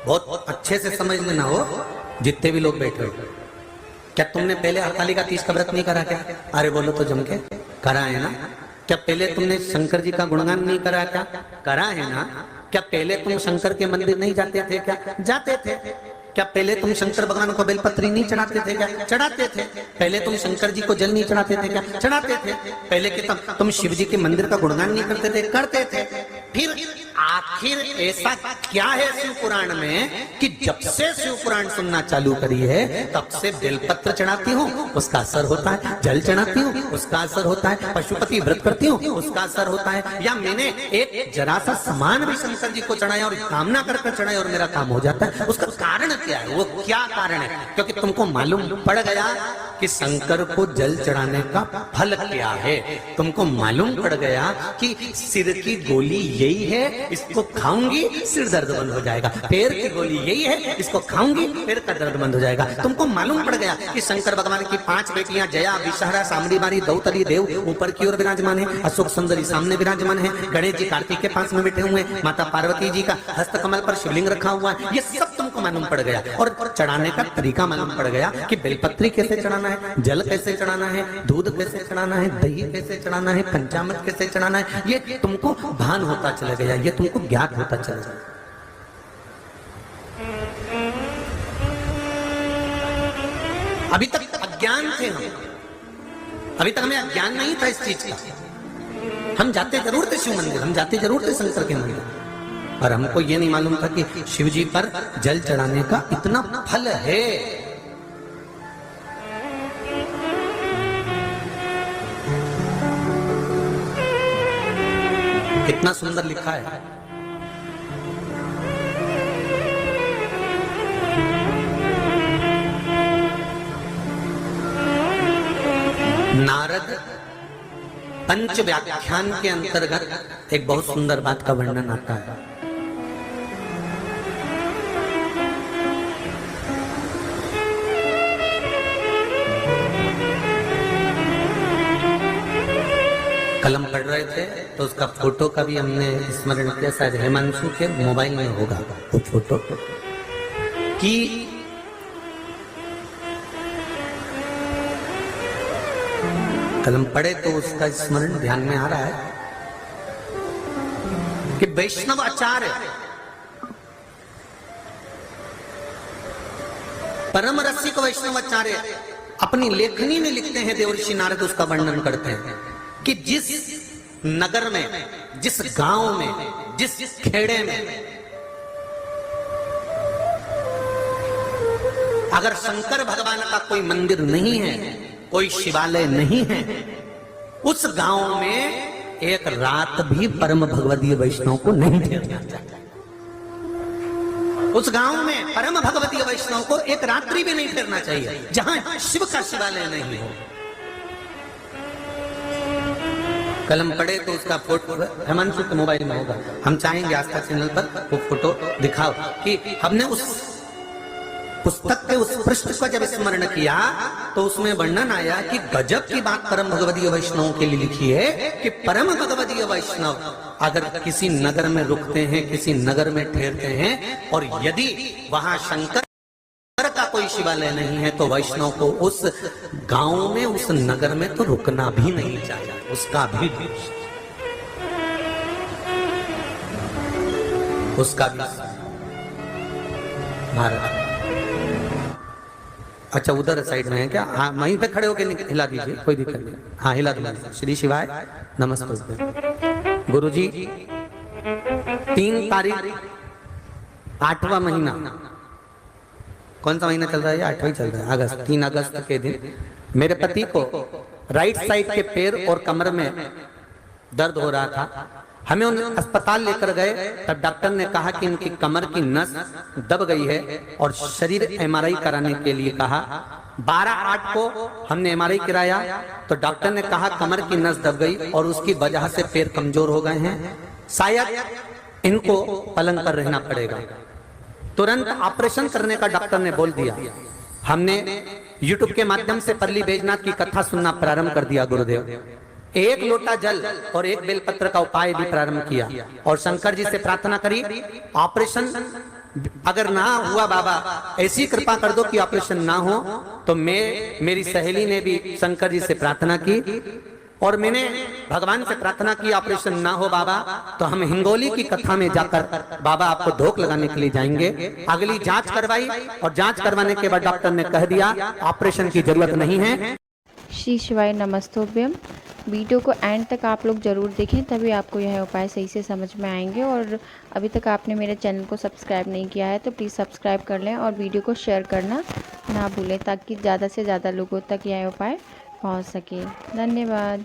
बहुत अच्छे से समझ लेना हो जितने भी लोग बैठे हो। क्या तुमने पहले हरतालिका तीज का व्रत नहीं करा क्या? अरे बोलो तो जम के, करा है ना? क्या पहले तुमने शंकर जी का गुणगान नहीं करा क्या? करा है ना? क्या पहले तुम शंकर के मंदिर नहीं जाते थे क्या? जाते थे। क्या पहले तुम शंकर भगवान को बेलपत्री नहीं चढ़ाते थे क्या? चढ़ाते थे। पहले तुम शंकर जी को जल नहीं चढ़ाते थे क्या? चढ़ाते थे। पहले के तुम शिव जी के मंदिर का गुणगान नहीं करते थे? करते थे। फिर आखिर ऐसा क्या है शिव पुराण में कि जब से शिव पुराण सुनना चालू करी है तब से बेलपत्र चढ़ाती हूँ उसका असर होता है, जल चढ़ाती हूँ उसका असर होता है, पशुपति व्रत करती हूँ उसका असर होता है, या मैंने एक जरा सा सामान भी शंकर जी को चढ़ाया और कामना कर चढ़ाया और मेरा काम हो जाता है। उसका कारण क्या है? वो क्या कारण है? क्योंकि तुमको मालूम पड़ गया कि शंकर को जल चढ़ाने का फल क्या है। तुमको मालूम पड़ गया कि सिर की गोली यही है, इसको खाऊंगी सिर दर्द बंद हो जाएगा। पैर की गोली यही है, इसको खाऊंगी पैर का दर्द बंद हो जाएगा। तुमको मालूम पड़ गया कि शंकर भगवान की 5 बेटियां जया, विषहरा, सामरीबारी, दौतली, देव ऊपर की ओर विराजमान है, अशोक सुंदरी सामने विराजमान है, गणेश जी कार्तिक के पास में बैठे हुए, माता पार्वती जी का हस्त कमल पर शिवलिंग रखा हुआ है। ये सब तुमको मालूम पड़ गया और चढ़ाने का तरीका मालूम पड़ गया कि बेलपत्री कैसे चढ़ाना है, जल कैसे चढ़ाना है, दूध कैसे चढ़ाना है, दही कैसे चढ़ाना है, पंचामृत कैसे चढ़ाना है। ये तुमको भान होता चला गया, ये तुमको ज्ञात होता चला गया। अभी तक अज्ञान थे हम, अभी तक हमें अज्ञान नहीं था इस चीज का। हम जाते जरूर थे शिव मंदिर, हम जाते जरूर थे शंकर के मंदिर, पर हमको ये नहीं मालूम था कि शिव जी पर जल चढ़ाने का इतना फल है। कितना सुंदर लिखा है। नारद पंच व्याख्यान के अंतर्गत एक बहुत सुंदर बात का वर्णन आता है। कलम पढ़ रहे थे तो उसका फोटो का भी हमने स्मरण किया, शायद हेमांशु के मोबाइल में होगा वो फोटो, कि कलम पढ़े तो उसका स्मरण ध्यान में आ रहा है कि वैष्णव आचार्य परम रसिक वैष्णव आचार्य अपनी लेखनी में लिखते हैं, देवर्षि नारद उसका वर्णन करते हैं कि जिस नगर में, जिस गांव में, जिस खेड़े में अगर शंकर भगवान का कोई मंदिर नहीं है, कोई शिवालय नहीं है, उस गांव में एक रात भी परम भगवदीय वैष्णव को नहीं ठहरना चाहिए। उस गांव में परम भगवदीय वैष्णव को एक रात्रि भी नहीं ठहरना चाहिए जहां शिव का शिवालय नहीं हो। कलम पढ़े तो उसका फोटो हेमांशु के मोबाइल में होगा। हम चाहेंगे आस्था चैनल पर वो फोटो दिखाओ कि हमने उस पुस्तक के उस पृष्ठ को जब स्मरण किया तो उसमें वर्णन आया कि गजब की बात परम भगवदीय वैष्णव के लिए लिखी है कि परम भगवदीय वैष्णव अगर किसी नगर में रुकते हैं, किसी नगर में ठहरते हैं और यदि वहां शंकर का कोई शिवालय नहीं है तो वैष्णव को उस गांव में, उस नगर में तो रुकना भी नहीं चाहिए, उसका भी भारत। अच्छा उधर साइड में है क्या? हाँ वहीं पे खड़े होके हिला दीजिए, कोई दिक्कत नहीं। हाँ हिला दीजिए। श्री शिवाय नमस्ते। गुरुजी 3 तारीख 8वां महीना, कौन सा महीना चल रहा है? 8वां चल रहा है, अगस्त। 3 अगस्त के दिन मेरे पति को राइट साइड के पैर और कमर में दर्द हो रहा था। हमें उन अस्पताल लेकर गए, तब डॉक्टर ने कहा कि इनकी कमर की नस दब गई है और शरीर एमआरआई कराने के लिए कहा। 12/8 को हमने एमआरआई कराया तो डॉक्टर ने कहा कमर की नस दब गई और उसकी वजह से पैर कमजोर हो गए हैं, शायद इनको पलंग पर रहना पड़ेगा। तुरंत ऑपरेशन करने का डॉक्टर ने बोल दिया। हमने यूट्यूब के माध्यम से पल्ली बैजनाथ की कथा सुनना प्रारंभ कर दिया। गुरुदेव 1 लोटा जल और 1 बेलपत्र का उपाय भी प्रारंभ किया और शंकर जी से प्रार्थना करी। ऑपरेशन अगर ना हुआ बाबा, ऐसी कृपा कर दो कि ऑपरेशन ना हो। तो मेरी सहेली ने भी शंकर जी से प्रार्थना की और मैंने भगवान से प्रार्थना की ऑपरेशन ना हो बाबा, तो हम हिंगोली की कथा में जाकर बाबा आपको धोख लगाने के लिए जाएंगे। अगली जांच करवाई और जांच करवाने के बाद डॉक्टर ने कह दिया ऑपरेशन की जरूरत नहीं है। श्री शिवाय नमस्तोभ्यम। वीडियो को एंड तक आप लोग ज़रूर देखें, तभी आपको यह उपाय सही से समझ में आएंगे। और अभी तक आपने मेरे चैनल को सब्सक्राइब नहीं किया है तो प्लीज़ सब्सक्राइब कर लें और वीडियो को शेयर करना ना भूलें, ताकि ज़्यादा से ज़्यादा लोगों तक यह उपाय पहुंच सके। धन्यवाद।